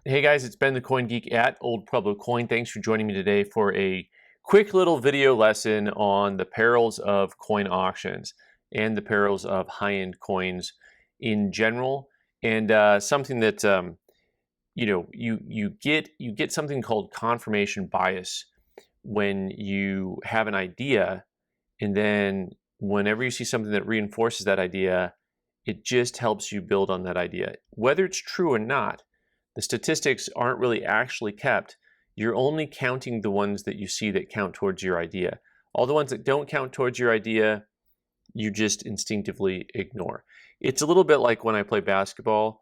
Hey guys, it's Ben the Coin Geek at Old Pueblo Coin. Thanks for joining me today for a quick little video lesson on the perils of coin auctions and the perils of high-end coins in general. And something that you get something called confirmation bias when you have an idea, and then whenever you see something that reinforces that idea, it just helps you build on that idea, whether it's true or not. The statistics aren't really actually kept. You're only counting the ones that you see that count towards your idea. All the ones that don't count towards your idea, you just instinctively ignore. It's a little bit like when I play basketball.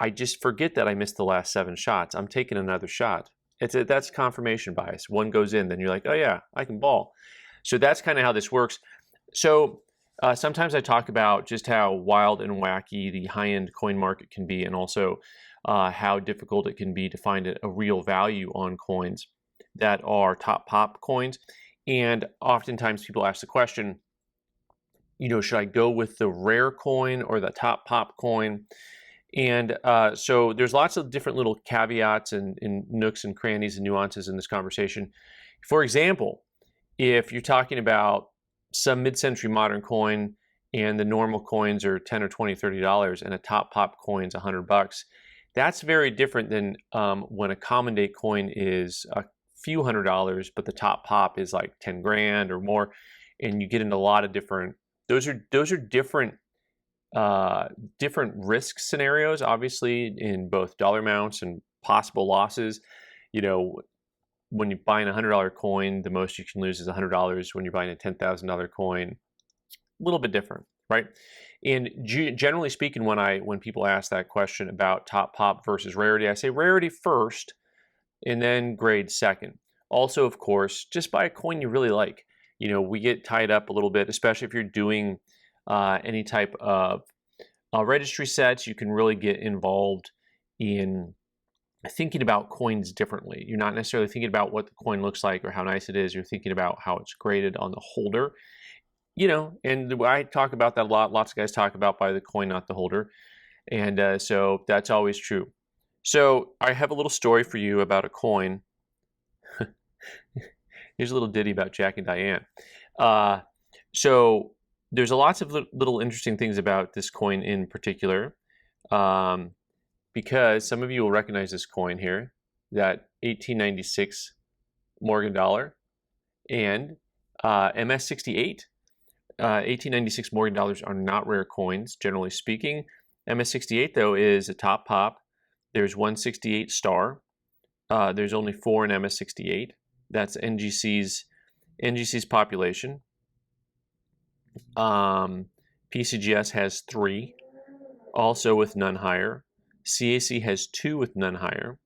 I just forget that I missed the last 7 shots. I'm taking another shot. That's confirmation bias. One goes in, then you're like, oh yeah, I can ball. So that's kind of how this works. So sometimes I talk about just how wild and wacky the high-end coin market can be, and also how difficult it can be to find a real value on coins that are top pop coins. And oftentimes people ask the question, should I go with the rare coin or the top pop coin? And so there's lots of different little caveats and nooks and crannies and nuances in this conversation. For example, if you're talking about some mid-century modern coin and the normal coins are $10 or $20, $30 and a top pop coin's $100, that's very different than when a common day coin is a few $100s, but the top pop is like 10 grand or more, and you get into a lot of different. Those are different risk scenarios, obviously, in both dollar amounts and possible losses. When you're buying a $100 coin, the most you can lose is $100. When you're buying a $10,000 coin, a little bit different, right? And generally speaking, when people ask that question about top pop versus rarity, I say rarity first and then grade second. Also, of course, just buy a coin you really like. We get tied up a little bit, especially if you're doing any type of registry sets. You can really get involved in thinking about coins differently. You're not necessarily thinking about what the coin looks like or how nice it is. You're thinking about how it's graded on the holder. And I talk about that a lot. Lots of guys talk about buy the coin, not the holder. And so that's always true. So I have a little story for you about a coin. Here's a little ditty about Jack and Diane. So there's lots of little interesting things about this coin in particular, because some of you will recognize this coin here, that 1896 Morgan dollar, and MS-68. 1896 Morgan dollars are not rare coins, generally speaking. MS-68, though, is a top pop. There's 168 star. There's only 4 in MS-68. That's NGC's population. PCGS has 3, also with none higher. CAC has 2 with none higher.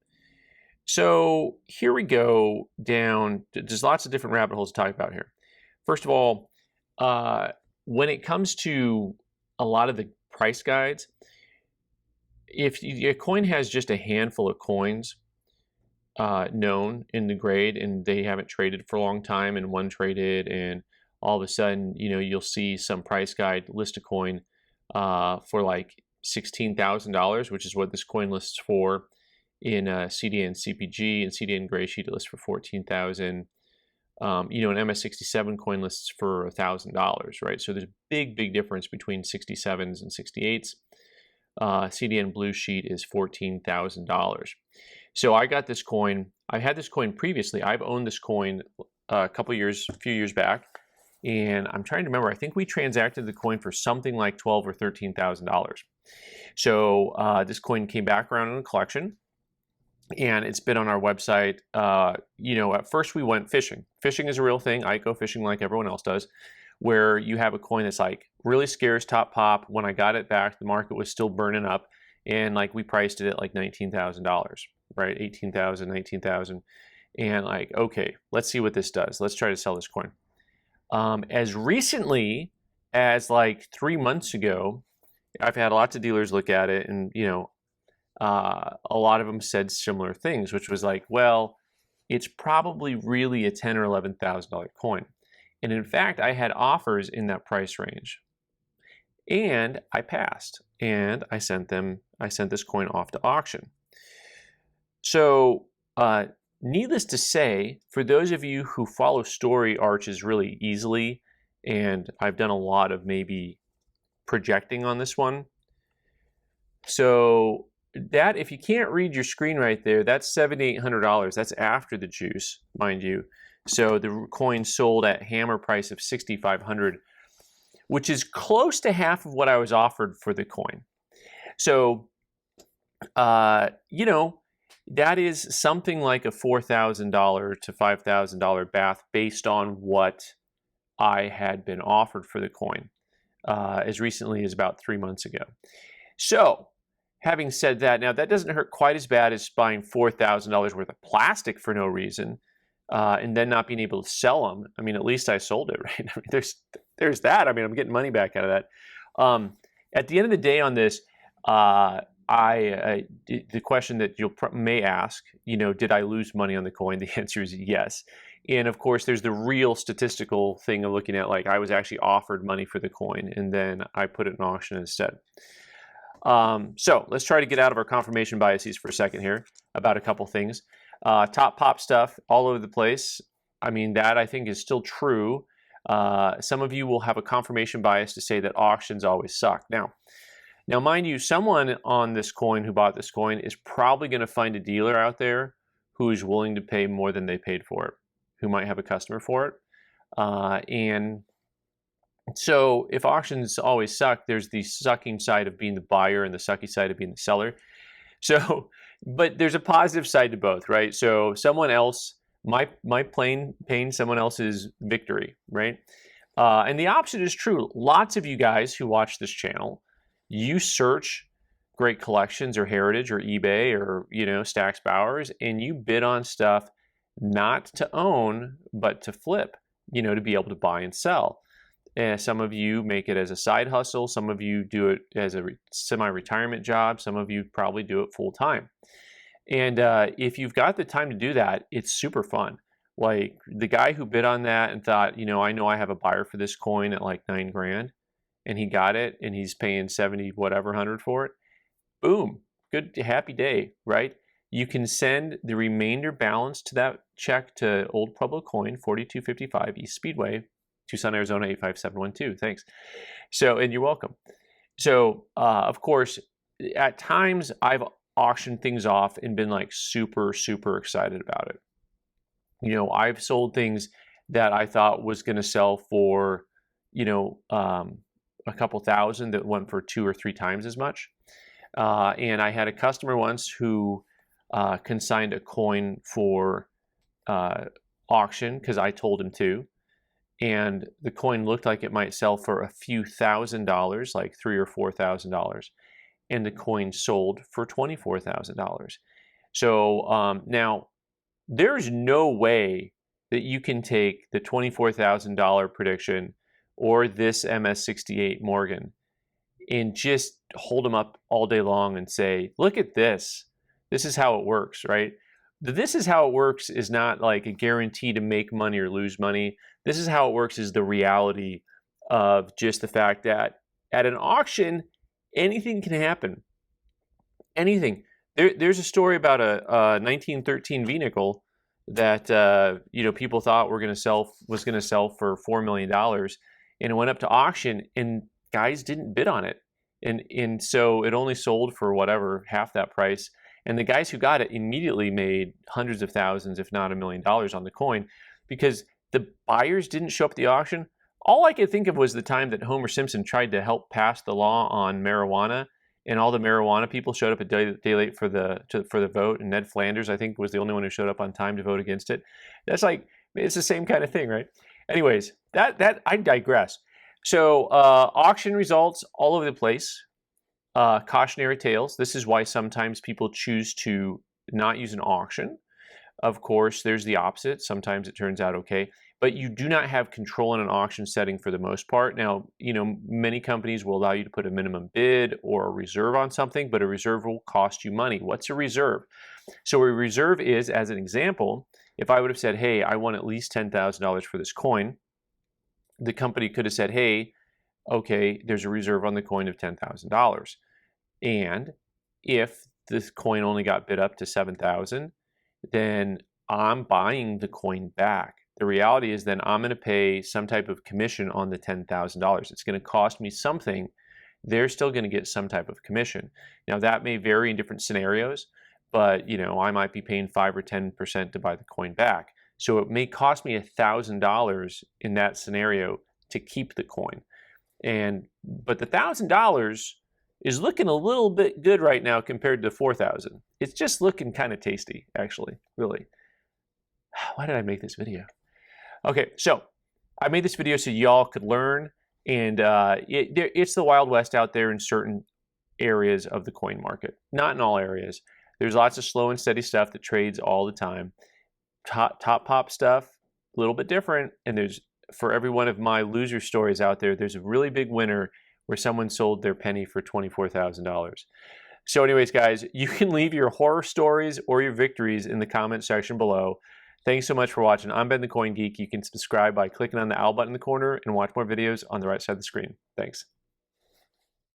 So here we go down. There's lots of different rabbit holes to talk about here. First of all, when it comes to a lot of the price guides, if a coin has just a handful of coins known in the grade and they haven't traded for a long time and one traded, and all of a sudden, you'll see some price guide list a coin for like $16,000, which is what this coin lists for in CDN CPG, and CDN Gray Sheet it lists for $14,000. An MS-67 coin lists for $1,000, right? So there's a big difference between 67s and 68s. CDN Blue Sheet is $14,000. So I got this coin. I had this coin previously. I've owned this coin a few years back, and I'm trying to remember. I think we transacted the coin for something like $12,000 or $13,000. So this coin came back around in the collection, and it's been on our website. At first we went fishing. Fishing is a real thing. I go fishing like everyone else does, where you have a coin that's like really scarce, top pop. When I got it back, the market was still burning up, and like we priced it at like $19,000, right? 18,000, 19,000, and like, okay, let's see what this does. Let's try to sell this coin. As recently as like 3 months ago, I've had lots of dealers look at it, and a lot of them said similar things, which was like, well, it's probably really a $10,000 or $11,000 coin. And in fact, I had offers in that price range, and I passed, and I sent this coin off to auction. So, needless to say, for those of you who follow story arches really easily, and I've done a lot of maybe projecting on this one. So that, if you can't read your screen right there, that's $7,800. That's after the juice, mind you. So the coin sold at hammer price of $6,500, which is close to half of what I was offered for the coin. So, you know, that is something like a $4,000 to $5,000 bath based on what I had been offered for the coin as recently as about 3 months ago. So, having said that, now that doesn't hurt quite as bad as buying $4,000 worth of plastic for no reason and then not being able to sell them. I mean, at least I sold it, right? I mean, there's that. I mean, I'm getting money back out of that. At the end of the day on this, the question that you may ask, did I lose money on the coin? The answer is yes. And of course, there's the real statistical thing of looking at, like, I was actually offered money for the coin and then I put it in auction instead. So let's try to get out of our confirmation biases for a second here about a couple things. Top pop stuff all over the place. I mean, that I think is still true. Some of you will have a confirmation bias to say that auctions always suck. Now, mind you, someone on this coin who bought this coin is probably going to find a dealer out there who is willing to pay more than they paid for it, who might have a customer for it. And so if auctions always suck, there's the sucking side of being the buyer and the sucky side of being the seller. So, but there's a positive side to both, right? So someone else, my pain, someone else's victory, right? And the opposite is true. Lots of you guys who watch this channel, you search great collections or heritage or eBay or, Stack's Bowers, and you bid on stuff not to own, but to flip, to be able to buy and sell. And some of you make it as a side hustle. Some of you do it as a semi-retirement job. Some of you probably do it full time. And if you've got the time to do that, it's super fun. Like the guy who bid on that and thought, I know I have a buyer for this coin at like $9,000, and he got it, and he's paying 70 whatever hundred for it. Boom, good, happy day, right? You can send the remainder balance to that check to Old Pueblo Coin, 4255 East Speedway, Tucson, Arizona 85712. Thanks. So, and you're welcome. So, of course, at times I've auctioned things off and been like super, super excited about it. I've sold things that I thought was going to sell for, a couple thousand that went for 2 or 3 times as much. And I had a customer once who consigned a coin for auction because I told him to. And the coin looked like it might sell for a few $1,000s, like $3,000 or $4,000, and the coin sold for $24,000. So now there's no way that you can take the $24,000 prediction or this MS68 Morgan and just hold them up all day long and say, look at this. This is how it works, right? This is how it works is not like a guarantee to make money or lose money. This is how it works is the reality of just the fact that at an auction, anything can happen. Anything. There's a story about a 1913 V-nickel that people thought was going to sell for $4 million, and it went up to auction, and guys didn't bid on it, and so it only sold for whatever, half that price. And the guys who got it immediately made hundreds of thousands, if not $1 million on the coin, because the buyers didn't show up at the auction. All I could think of was the time that Homer Simpson tried to help pass the law on marijuana, and all the marijuana people showed up a day late for the vote, and Ned Flanders, I think, was the only one who showed up on time to vote against it. That's like, it's the same kind of thing, right? Anyways, that I digress. So auction results all over the place. Cautionary tales. This is why sometimes people choose to not use an auction. Of course, there's the opposite. Sometimes it turns out okay, but you do not have control in an auction setting for the most part. Now, many companies will allow you to put a minimum bid or a reserve on something, but a reserve will cost you money. What's a reserve? So a reserve is, as an example, if I would have said, hey, I want at least $10,000 for this coin, the company could have said, hey, okay, there's a reserve on the coin of $10,000. And if this coin only got bid up to 7,000, then I'm buying the coin back. The reality is then I'm going to pay some type of commission on the $10,000. It's going to cost me something. They're still going to get some type of commission. Now that may vary in different scenarios, but I might be paying 5 or 10% to buy the coin back. So it may cost me $1,000 in that scenario to keep the coin. But the $1,000 is looking a little bit good right now compared to 4,000. It's just looking kind of tasty, actually, really. Why did I make this video? Okay, so I made this video so y'all could learn, and it's the Wild West out there in certain areas of the coin market. Not in all areas. There's lots of slow and steady stuff that trades all the time. Top pop stuff, a little bit different, and for every one of my loser stories out there, there's a really big winner where someone sold their penny for $24,000. So anyways, guys, you can leave your horror stories or your victories in the comment section below. Thanks so much for watching. I'm Ben the Coin Geek. You can subscribe by clicking on the owl button in the corner and watch more videos on the right side of the screen. Thanks.